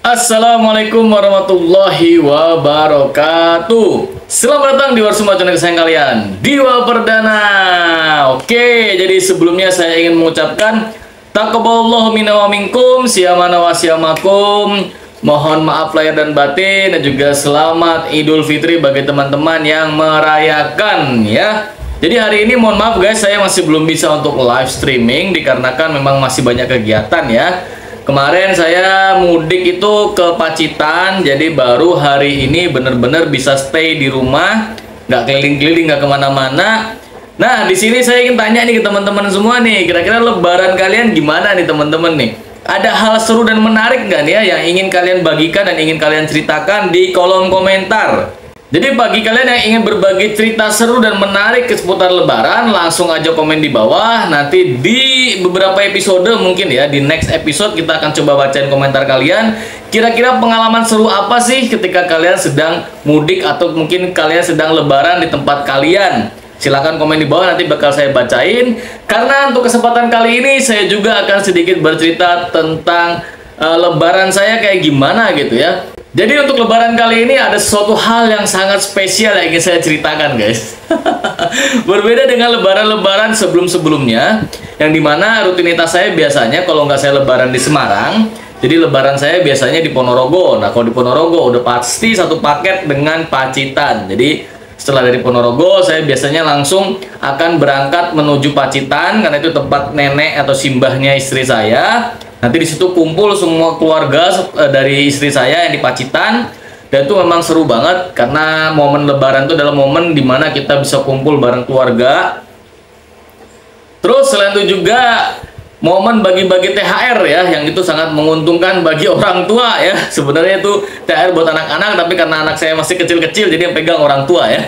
Assalamualaikum warahmatullahi wabarakatuh. Selamat datang di Warsuma channel kesayangan kalian, Diwa Perdana. Oke, jadi sebelumnya saya ingin mengucapkan taqabbalallahu minna wa minkum, siyamana wa siyamakum. Mohon maaf lahir dan batin, dan juga selamat Idul Fitri bagi teman-teman yang merayakan ya. Jadi hari ini mohon maaf guys, saya masih belum bisa untuk live streaming dikarenakan memang masih banyak kegiatan ya. Kemarin saya mudik itu ke Pacitan, jadi baru hari ini bener-bener bisa stay di rumah, nggak keliling-keliling, nggak kemana-mana. Nah, di sini saya ingin tanya nih ke teman-teman semua nih, kira-kira Lebaran kalian gimana nih teman-teman nih? Ada hal seru dan menarik nggak nih ya yang ingin kalian bagikan dan ingin kalian ceritakan di kolom komentar? Jadi bagi kalian yang ingin berbagi cerita seru dan menarik seputar Lebaran, langsung aja komen di bawah. Nanti di beberapa episode mungkin ya, di next episode kita akan coba bacain komentar kalian. Kira-kira pengalaman seru apa sih ketika kalian sedang mudik atau mungkin kalian sedang Lebaran di tempat kalian? Silahkan komen di bawah, nanti bakal saya bacain. Karena untuk kesempatan kali ini saya juga akan sedikit bercerita tentang Lebaran saya kayak gimana gitu ya. Jadi untuk Lebaran kali ini ada suatu hal yang sangat spesial yang ingin saya ceritakan guys. Berbeda dengan Lebaran-Lebaran sebelum-sebelumnya, yang dimana rutinitas saya biasanya kalau nggak saya Lebaran di Semarang, jadi Lebaran saya biasanya di Ponorogo. Nah kalau di Ponorogo udah pasti satu paket dengan Pacitan. Jadi setelah dari Ponorogo saya biasanya langsung akan berangkat menuju Pacitan, karena itu tempat nenek atau simbahnya istri saya. Nanti di situ kumpul semua keluarga dari istri saya yang di Pacitan, dan itu memang seru banget karena momen Lebaran itu adalah momen dimana kita bisa kumpul bareng keluarga. Terus selain itu juga momen bagi-bagi THR ya, yang itu sangat menguntungkan bagi orang tua ya. Sebenarnya itu THR buat anak-anak, tapi karena anak saya masih kecil-kecil jadi yang pegang orang tua ya.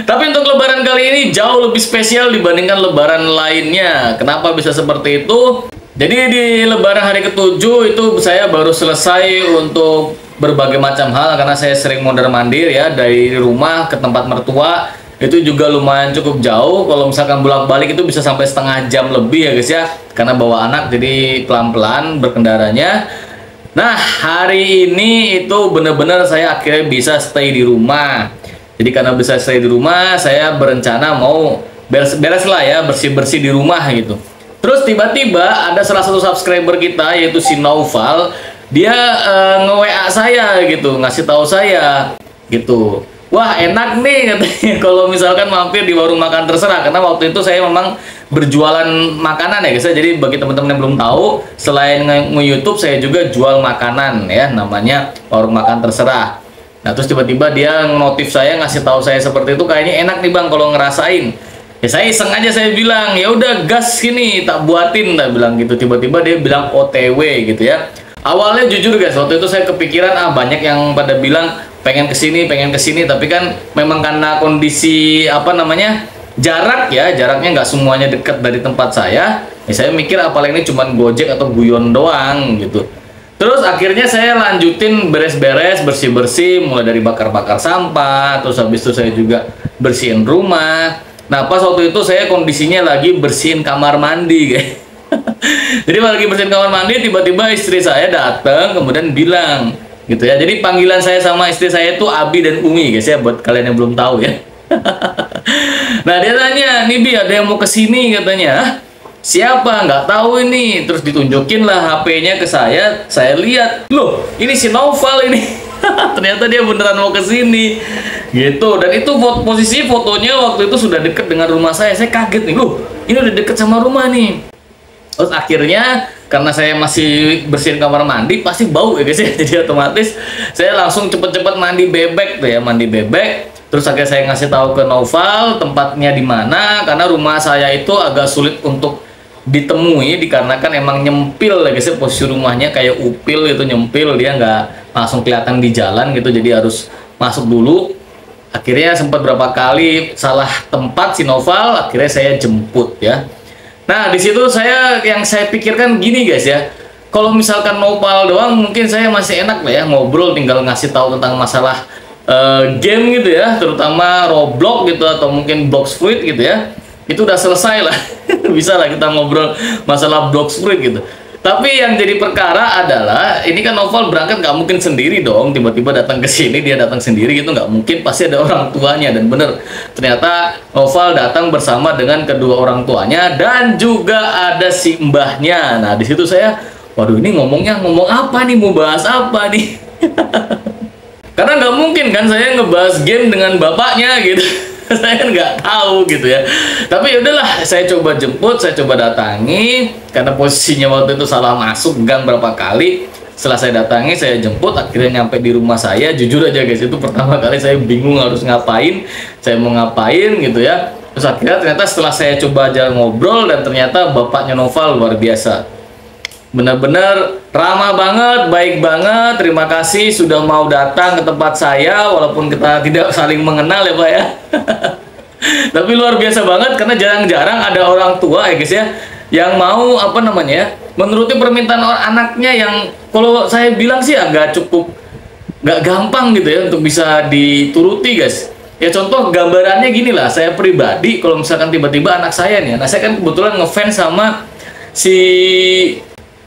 Tapi untuk Lebaran kali ini jauh lebih spesial dibandingkan Lebaran lainnya. Kenapa bisa seperti itu? Jadi di Lebaran hari ke-7 itu saya baru selesai untuk berbagai macam hal, karena saya sering mondar-mandir ya dari rumah ke tempat mertua. Itu juga lumayan cukup jauh, kalau misalkan bolak-balik itu bisa sampai setengah jam lebih ya guys ya, karena bawa anak jadi pelan-pelan berkendaranya. Nah hari ini itu bener-bener saya akhirnya bisa stay di rumah. Jadi karena bisa stay di rumah, saya berencana mau beres-beres lah ya, bersih-bersih di rumah gitu. Terus tiba-tiba ada salah satu subscriber kita, yaitu si Naufal. Dia nge-WA saya gitu, ngasih tahu saya gitu. Wah enak nih katanya kalau misalkan mampir di warung makan terserah. Karena waktu itu saya memang berjualan makanan ya guys. Jadi bagi teman-teman yang belum tahu, selain nge-YouTube saya juga jual makanan ya, namanya warung makan terserah. Nah terus tiba-tiba dia notif saya, ngasih tahu saya seperti itu, kayaknya enak nih bang kalau ngerasain. Ya saya iseng aja, saya bilang ya udah gas sini tak buatin, tak bilang gitu. Tiba-tiba dia bilang OTW gitu ya. Awalnya jujur guys, waktu itu saya kepikiran banyak yang pada bilang pengen kesini, tapi kan memang karena kondisi apa namanya jarak ya, jaraknya nggak semuanya dekat dari tempat saya. Ya saya mikir apalagi ini cuman Gojek atau Guyon doang gitu. Terus akhirnya saya lanjutin beres-beres, bersih-bersih, mulai dari bakar-bakar sampah, terus habis itu saya juga bersihin rumah. Nah pas waktu itu saya kondisinya lagi bersihin kamar mandi guys. Jadi lagi bersihin kamar mandi, tiba-tiba istri saya datang kemudian bilang gitu ya. Jadi panggilan saya sama istri saya itu Abi dan Umi guys ya, buat kalian yang belum tahu ya. Nah dia tanya, nih Bi ada yang mau kesini katanya. Hah? Siapa? Nggak tahu ini. Terus ditunjukin lah HP-nya ke saya lihat, loh ini si Naufal ini. Ternyata dia beneran mau kesini gitu. Dan itu posisi fotonya waktu itu sudah deket dengan rumah saya kaget nih, loh ini udah deket sama rumah nih. Terus akhirnya karena saya masih bersihin kamar mandi pasti bau ya guys ya, jadi otomatis saya langsung cepet-cepet mandi bebek tuh ya, mandi bebek. Terus akhirnya saya ngasih tahu ke Naufal tempatnya di mana, karena rumah saya itu agak sulit untuk ditemui dikarenakan emang nyempil ya guys ya, posisi rumahnya kayak upil itu, nyempil, dia nggak langsung kelihatan di jalan gitu, jadi harus masuk dulu. Akhirnya sempat berapa kali salah tempat si Naufal, akhirnya saya jemput ya. Nah di situ yang saya pikirkan gini guys ya, kalau misalkan Naufal doang mungkin saya masih enak lah ya ngobrol, tinggal ngasih tahu tentang masalah game gitu ya, terutama Roblox gitu atau mungkin Blox Fruit gitu ya, itu udah selesai lah. Bisa lah kita ngobrol masalah Blox Fruit gitu. Tapi yang jadi perkara adalah ini kan Noval berangkat nggak mungkin sendiri dong, tiba-tiba datang ke sini dia datang sendiri gitu nggak mungkin, pasti ada orang tuanya. Dan bener ternyata Noval datang bersama dengan kedua orang tuanya dan juga ada si mbahnya. Nah di situ saya, waduh ini ngomong apa nih, mau bahas apa nih? Karena nggak mungkin kan saya ngebahas game dengan bapaknya gitu. Saya nggak tahu gitu ya. Tapi udahlah, saya coba jemput, saya coba datangi karena posisinya waktu itu salah masuk gang berapa kali. Setelah saya datangi, saya jemput, akhirnya nyampe di rumah saya. Jujur aja guys, itu pertama kali saya bingung harus ngapain, saya mau ngapain gitu ya. Terus akhirnya ternyata setelah saya coba aja ngobrol, dan ternyata bapaknya Noval luar biasa, benar-benar ramah banget, baik banget. Terima kasih sudah mau datang ke tempat saya walaupun kita tidak saling mengenal ya Pak ya. Tapi luar biasa banget karena jarang-jarang ada orang tua ya guys ya yang mau apa namanya menuruti permintaan anaknya, yang kalau saya bilang sih agak cukup nggak gampang gitu ya untuk bisa dituruti guys. Ya contoh gambarannya gini lah, saya pribadi kalau misalkan tiba-tiba anak saya nih, anak saya kan kebetulan ngefans sama si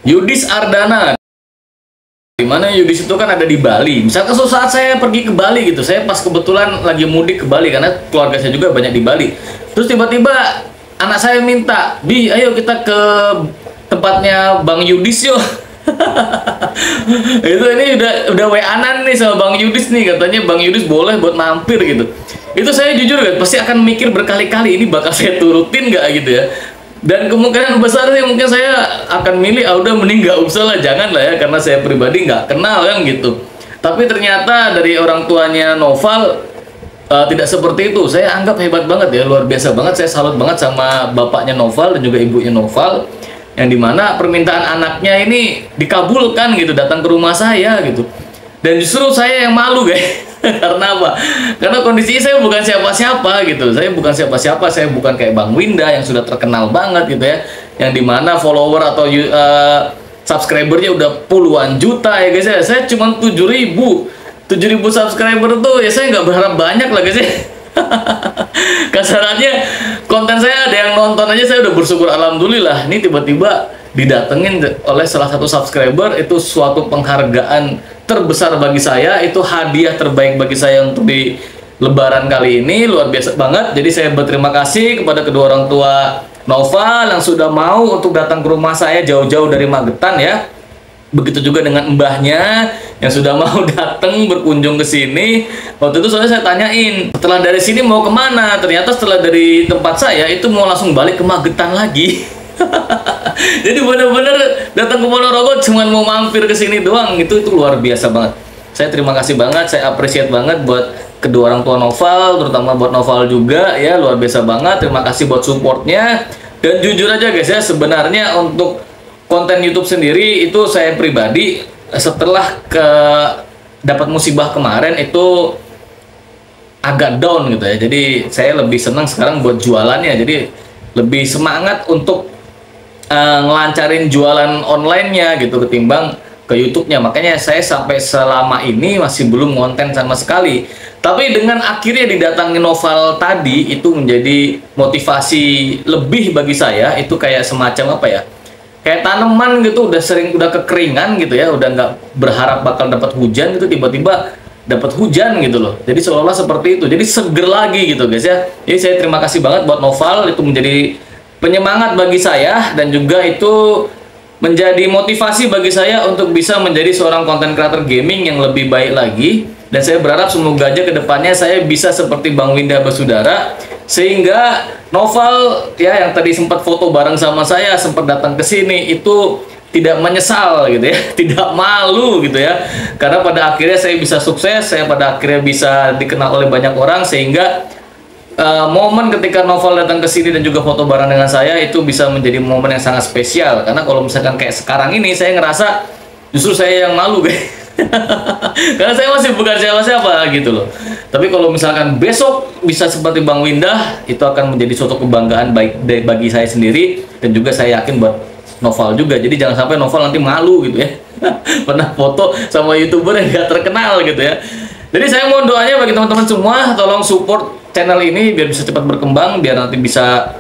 Yudis Ardana, dimana Yudis itu kan ada di Bali. Misalkan suatu saat saya pergi ke Bali gitu, saya pas kebetulan lagi mudik ke Bali karena keluarga saya juga banyak di Bali. Terus tiba-tiba anak saya minta, "Bi, ayo kita ke tempatnya Bang Yudis yuk." Itu ini udah WA-an nih sama Bang Yudis nih, katanya Bang Yudis boleh buat mampir gitu. Itu saya jujur kan pasti akan mikir berkali-kali, ini bakal saya turutin nggak gitu ya. Dan kemungkinan besar sih mungkin saya akan milih, udah mending nggak usah lah, jangan lah ya, karena saya pribadi nggak kenal kan gitu. Tapi ternyata dari orang tuanya Noval tidak seperti itu. Saya anggap hebat banget ya, luar biasa banget. Saya salut banget sama bapaknya Noval dan juga ibunya Noval, yang dimana permintaan anaknya ini dikabulkan gitu, datang ke rumah saya gitu. Dan justru saya yang malu guys. Karena apa? Karena kondisinya saya bukan siapa-siapa gitu. Saya bukan siapa-siapa, saya bukan kayak Bang Winda yang sudah terkenal banget gitu ya, yang dimana follower atau subscribernya udah puluhan juta ya guys ya. Saya cuma 7.000 subscriber tuh ya, saya nggak berharap banyak lah guys ya. Kasarannya konten saya ada yang nonton aja saya udah bersyukur alhamdulillah. Ini tiba-tiba didatengin oleh salah satu subscriber, itu suatu penghargaan terbesar bagi saya, itu hadiah terbaik bagi saya untuk di Lebaran kali ini, luar biasa banget. Jadi saya berterima kasih kepada kedua orang tua Noval yang sudah mau untuk datang ke rumah saya jauh-jauh dari Magetan ya. Begitu juga dengan mbahnya yang sudah mau datang berkunjung ke sini. Waktu itu soalnya saya tanyain, setelah dari sini mau kemana? Ternyata setelah dari tempat saya itu mau langsung balik ke Magetan lagi. Jadi benar-benar datang ke Ponorogo cuman mau mampir ke sini doang. Itu luar biasa banget. Saya terima kasih banget, saya appreciate banget buat kedua orang tua Noval, terutama buat Noval juga ya, luar biasa banget. Terima kasih buat supportnya. Dan jujur aja guys ya, sebenarnya untuk konten YouTube sendiri itu saya pribadi setelah dapat musibah kemarin itu agak down gitu ya. Jadi saya lebih senang sekarang buat jualannya. Jadi lebih semangat untuk ngelancarin jualan online-nya gitu ketimbang ke YouTube-nya. Makanya saya sampai selama ini masih belum konten sama sekali. Tapi dengan akhirnya didatangi Noval tadi, itu menjadi motivasi lebih bagi saya. Itu kayak semacam apa ya, kayak tanaman gitu, udah kekeringan gitu ya, udah nggak berharap bakal dapat hujan gitu, tiba-tiba dapat hujan gitu loh. Jadi seolah-olah seperti itu, jadi seger lagi gitu guys ya. Jadi saya terima kasih banget buat Noval, itu menjadi penyemangat bagi saya dan juga itu menjadi motivasi bagi saya untuk bisa menjadi seorang content creator gaming yang lebih baik lagi. Dan saya berharap semoga aja kedepannya saya bisa seperti Bang Winda Basudara, sehingga Noval ya yang tadi sempat foto bareng sama saya, sempat datang ke sini, itu tidak menyesal gitu ya, tidak malu gitu ya, karena pada akhirnya saya bisa sukses, saya pada akhirnya bisa dikenal oleh banyak orang, sehingga momen ketika Noval datang ke sini dan juga foto bareng dengan saya itu bisa menjadi momen yang sangat spesial. Karena kalau misalkan kayak sekarang ini saya ngerasa justru saya yang malu guys. Karena saya masih bukan siapa-siapa gitu loh. Tapi kalau misalkan besok bisa seperti Bang Winda, itu akan menjadi suatu kebanggaan baik bagi saya sendiri dan juga saya yakin buat Noval juga. Jadi jangan sampai Noval nanti malu gitu ya. Pernah foto sama YouTuber yang gak terkenal gitu ya. Jadi saya mohon doanya bagi teman-teman semua, tolong support channel ini biar bisa cepat berkembang, biar nanti bisa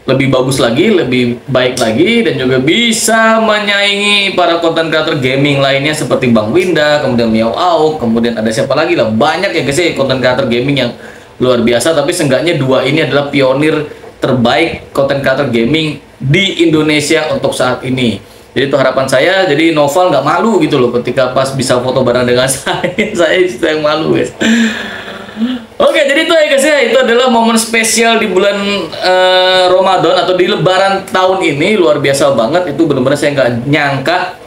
lebih bagus lagi, lebih baik lagi, dan juga bisa menyaingi para konten creator gaming lainnya seperti Bang Winda, kemudian Miao Au, kemudian ada siapa lagi lah, banyak ya guys ya konten creator gaming yang luar biasa. Tapi seenggaknya dua ini adalah pionir terbaik konten creator gaming di Indonesia untuk saat ini. Jadi itu harapan saya. Jadi Noval nggak malu gitu loh ketika pas bisa foto bareng dengan saya yang malu guys. Oke, jadi itu ya guys ya, itu adalah momen spesial di bulan Ramadan atau di Lebaran tahun ini, luar biasa banget. Itu benar-benar saya nggak nyangka,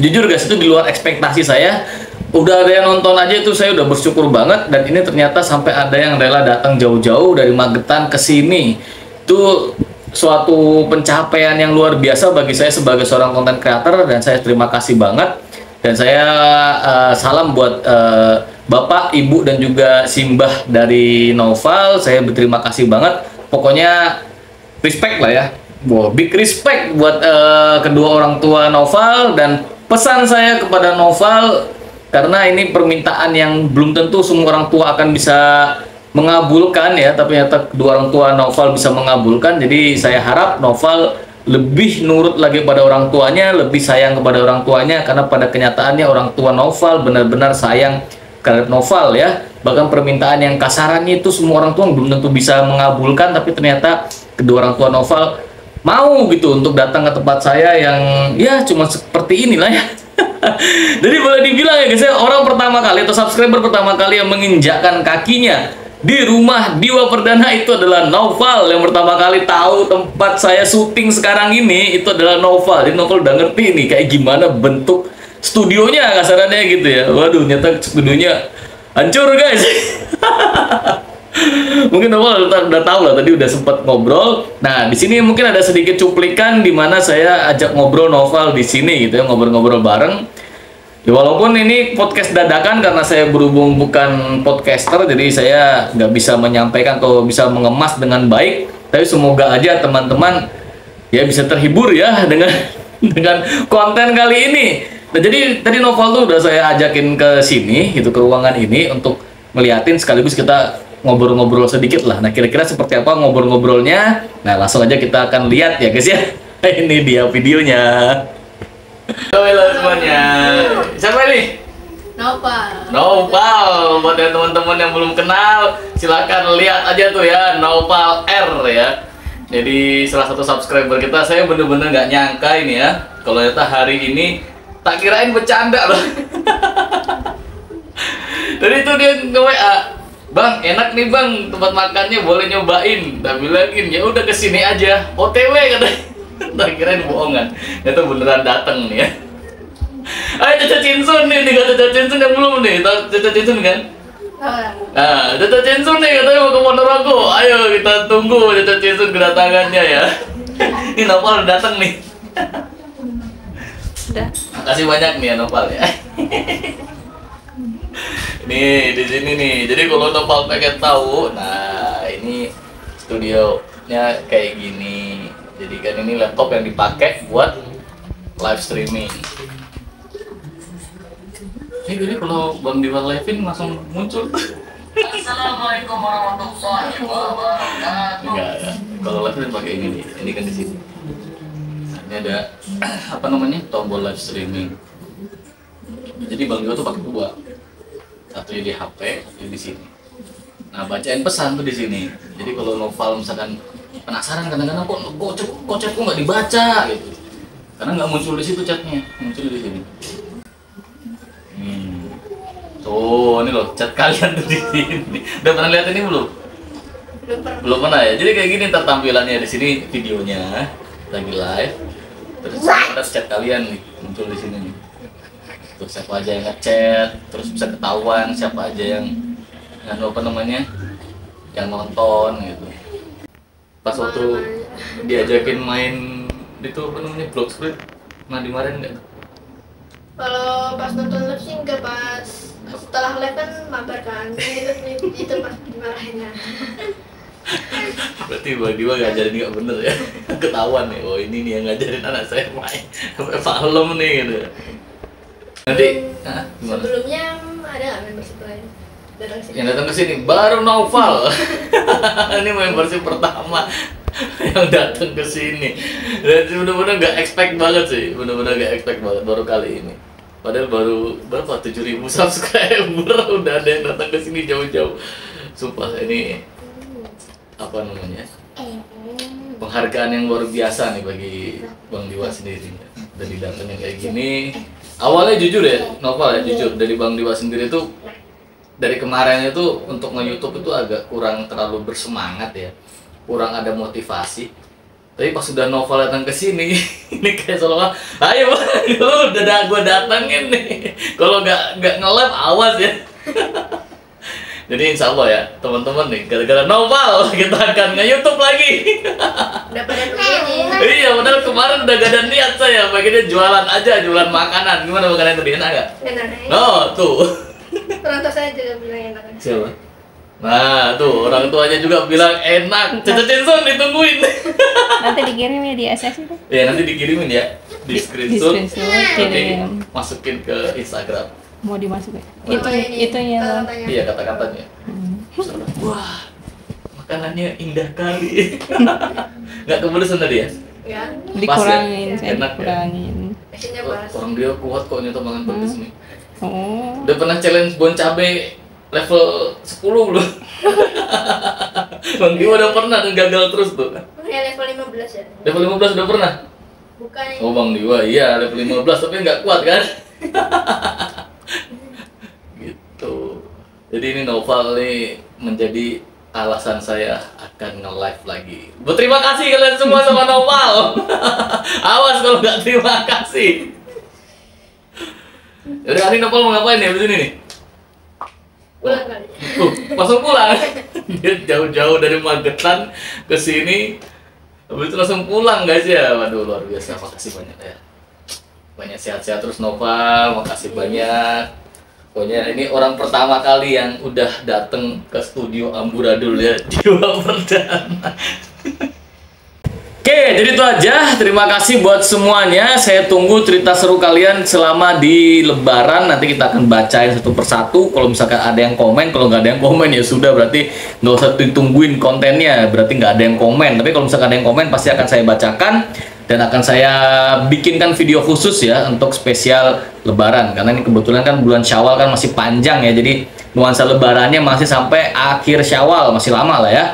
jujur guys, itu di luar ekspektasi saya. Udah ada yang nonton aja itu saya udah bersyukur banget, dan ini ternyata sampai ada yang rela datang jauh-jauh dari Magetan ke sini. Itu suatu pencapaian yang luar biasa bagi saya sebagai seorang content creator, dan saya terima kasih banget. Dan saya salam buat Bapak, Ibu, dan juga Simbah dari Noval. Saya berterima kasih banget. Pokoknya respect lah ya. Wow, big respect buat kedua orang tua Noval. Dan pesan saya kepada Noval, karena ini permintaan yang belum tentu semua orang tua akan bisa mengabulkan ya, tapi ternyata kedua orang tua Noval bisa mengabulkan. Jadi saya harap Noval lebih nurut lagi pada orang tuanya, lebih sayang kepada orang tuanya, karena pada kenyataannya orang tua Noval benar-benar sayang terhadap Noval ya. Bahkan permintaan yang kasarannya itu semua orang tua belum tentu bisa mengabulkan, tapi ternyata kedua orang tua Noval mau gitu untuk datang ke tempat saya yang ya cuma seperti inilah ya. Jadi boleh dibilang ya guys ya, orang pertama kali atau subscriber pertama kali yang menginjakkan kakinya di rumah Diwa Perdana itu adalah Noval. Yang pertama kali tahu tempat saya syuting sekarang ini itu adalah Noval. Jadi Noval udah ngerti nih kayak gimana bentuk studionya kasarannya gitu ya. Waduh, nyata studionya hancur guys. Mungkin Noval udah tahu lah, tadi udah sempat ngobrol. Nah, di sini mungkin ada sedikit cuplikan di mana saya ajak ngobrol Noval di sini gitu ya, ngobrol-ngobrol bareng. Ya, walaupun ini podcast dadakan karena saya berhubung bukan podcaster, jadi saya nggak bisa menyampaikan atau bisa mengemas dengan baik. Tapi semoga aja teman-teman ya bisa terhibur ya dengan konten kali ini. Nah, jadi tadi Noval tuh udah saya ajakin ke sini gitu, ke ruangan ini untuk ngeliatin sekaligus kita ngobrol-ngobrol sedikit lah. Nah, kira-kira seperti apa ngobrol-ngobrolnya? Nah, langsung aja kita akan lihat ya guys ya. Ini dia videonya. Halo semuanya. Siapa ini? Noval. Noval. Buat yang teman-teman yang belum kenal, silakan lihat aja tuh ya, Noval R ya. Jadi salah satu subscriber kita, saya bener-bener nggak nyangka ini ya, kalau ternyata hari ini tak kirain bercanda loh. Jadi itu dia nge-WA, "Bang, enak nih bang, tempat makannya boleh nyobain." Tak bilangin, ya udah kesini aja, OTW katanya. Tak kirain bohongan, itu beneran dateng nih ya. Ayo Caca Cinsun nih, tinggal Caca Cinsun yang belum nih, tau Caca Cinsun kan? Nah, Caca Cinsun nih katanya mau ke Ponorogo. Ayo kita tunggu Caca Cinsun kedatangannya ya. Ini Noval udah dateng nih. Udah. Makasih banyak nih ya Noval ya. Nih di sini nih. Jadi kalau Noval pengen tahu, nah ini studionya kayak gini. Jadi kan ini laptop yang dipakai buat live streaming. Jadi kalau Bang Diwa live-in langsung muncul. Assalamualaikum warahmatullahi wabarakatuh. Enggak. Kalau live-in pakai ini nih. Ini kan di sini. Nah, ini ada apa namanya? Tombol live streaming. Jadi Bang Diwa tuh pakai dua. Satu di HP, satu di sini. Nah, bacain pesan tuh di sini. Jadi kalau Noval misalkan penasaran kadang-kadang kok chatku nggak dibaca gitu, karena nggak muncul di situ chatnya, muncul di sini. Tuh ini loh chat kalian tuh di sini. Udah pernah lihat ini belum? Belum pernah ya. Jadi kayak gini ntar tampilannya di sini, videonya lagi live, terus ada chat kalian nih muncul di sini nih. Terus siapa aja yang ngechat, terus bisa ketahuan siapa aja yang apa namanya, yang nonton gitu. Pas waktu diajakin main itu apa namanya, blog script, pernah dimarahin nggak? Kalau pas nonton live sih enggak, pas setelah live kan mabar kan. Itu pas dimarahinnya. Berarti Bang Diwa ngajarin nggak bener ya? Ketahuan nih, oh ini nih yang ngajarin anak saya main sampai malam nih gitu. Nanti, gimana? Sebelumnya ada nggak membership lain? Yang datang ke sini baru Noval. Ini membership pertama. yang datang ke sini. Dan bener-bener nggak expect banget sih, bener-bener nggak expect banget baru kali ini. Padahal baru berapa 7.000 subscriber udah ada yang datang ke sini jauh-jauh. Sumpah ini apa namanya? Penghargaan yang luar biasa nih bagi Bang Diwa sendiri. Dan didatengin kayak gini. Awalnya jujur ya, Noval ya jujur dari Bang Diwa sendiri tuh dari kemarin itu untuk nge-YouTube itu agak kurang terlalu bersemangat ya. Kurang ada motivasi. Tapi pas sudah Noval datang ke sini, ini kayak seolah ayo lu udah gua datangin nih. Kalau nggak nge-live awas ya. Jadi insya Allah ya teman-teman nih, gara-gara Noval kita akan nge-YouTube lagi. Udah pada nungguin. Iya, padahal kemarin udah gak ada niat saya, pengennya jualan aja, jualan makanan. Gimana makanan tadi, enak gak? Enak. Oh, tuh. Orang tua saya juga bilang enak. Siapa? Nah, tuh orang tuanya juga bilang enak. Caca Cinson ditungguin. Nanti dikirim ya di SS itu. Ya, nanti dikirimin ya. Di screenshot. Nanti kirim. masukin ke Instagram. Mau dimasukin. Itu ya. Iya, kata-katanya. Wah, makanannya indah kali. Nggak kepedesan tadi ya? Ya. Dikurangin, saya Enak ya? dikurangin. Isinya Oh, pas. orang dia kuat kok nyoto makan pedes nih. Oh. Udah pernah challenge bon cabe level 10 belum? Bang Diwa udah pernah dan gagal terus tuh. Ya level 15 ya. Level 15 udah pernah? Bukan. Oh Bang Diwa, iya level 15 tapi nggak kuat kan? Gitu. Jadi ini Noval nih menjadi alasan saya akan nge-live lagi. Berterima kasih kalian semua sama Noval. Awas kalau nggak terima kasih. Yaudah, hari Noval mau ngapain nih abis ini nih? Pulang kali. Langsung pulang. Dia jauh-jauh dari Magetan ke sini. Habis itu langsung pulang guys ya. Waduh luar biasa. Makasih banyak ya. Banyak sehat-sehat terus Noval. Makasih banyak. Pokoknya ini orang pertama kali yang udah dateng ke studio Amburadul ya. Diwa Perdana. Oke, jadi itu aja. Terima kasih buat semuanya. Saya tunggu cerita seru kalian selama di Lebaran. Nanti kita akan bacain satu persatu. Kalau misalkan ada yang komen, kalau nggak ada yang komen ya sudah. Berarti nggak usah ditungguin kontennya. Berarti nggak ada yang komen. Tapi kalau misalkan ada yang komen, pasti akan saya bacakan. Dan akan saya bikinkan video khusus ya untuk spesial Lebaran. Karena ini kebetulan kan bulan Syawal kan masih panjang ya. Jadi nuansa Lebarannya masih sampai akhir Syawal. Masih lama lah ya.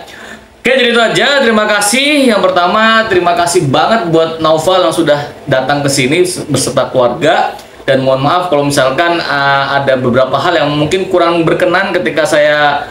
Oke, jadi itu aja. Terima kasih. Yang pertama, terima kasih banget buat Noval yang sudah datang ke sini beserta keluarga. Dan mohon maaf kalau misalkan ada beberapa hal yang mungkin kurang berkenan ketika saya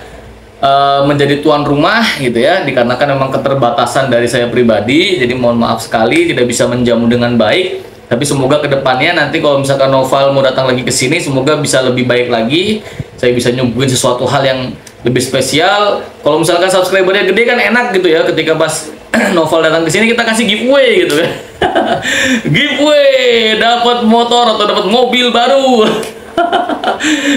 menjadi tuan rumah gitu ya. Dikarenakan memang keterbatasan dari saya pribadi. Jadi mohon maaf sekali tidak bisa menjamu dengan baik. Tapi semoga kedepannya nanti kalau misalkan Noval mau datang lagi ke sini, semoga bisa lebih baik lagi. Saya bisa nyuguhin sesuatu hal yang lebih spesial. Kalau misalkan subscribernya gede kan enak gitu ya, ketika pas Noval datang ke sini kita kasih giveaway gitu kan. Giveaway dapat motor atau dapat mobil baru.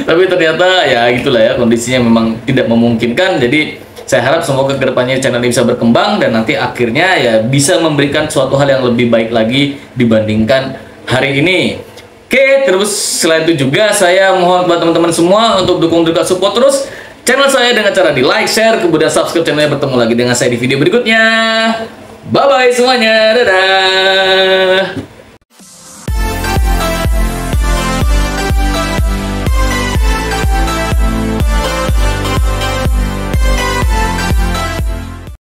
Tapi ternyata ya gitulah ya, kondisinya memang tidak memungkinkan. Jadi saya harap semoga kedepannya channel ini bisa berkembang dan nanti akhirnya ya bisa memberikan suatu hal yang lebih baik lagi dibandingkan hari ini. Oke, terus selain itu juga saya mohon buat teman-teman semua untuk dukung juga support terus channel saya dengan cara di like, share, kemudian subscribe channelnya. Bertemu lagi dengan saya di video berikutnya. Bye bye semuanya, dadah.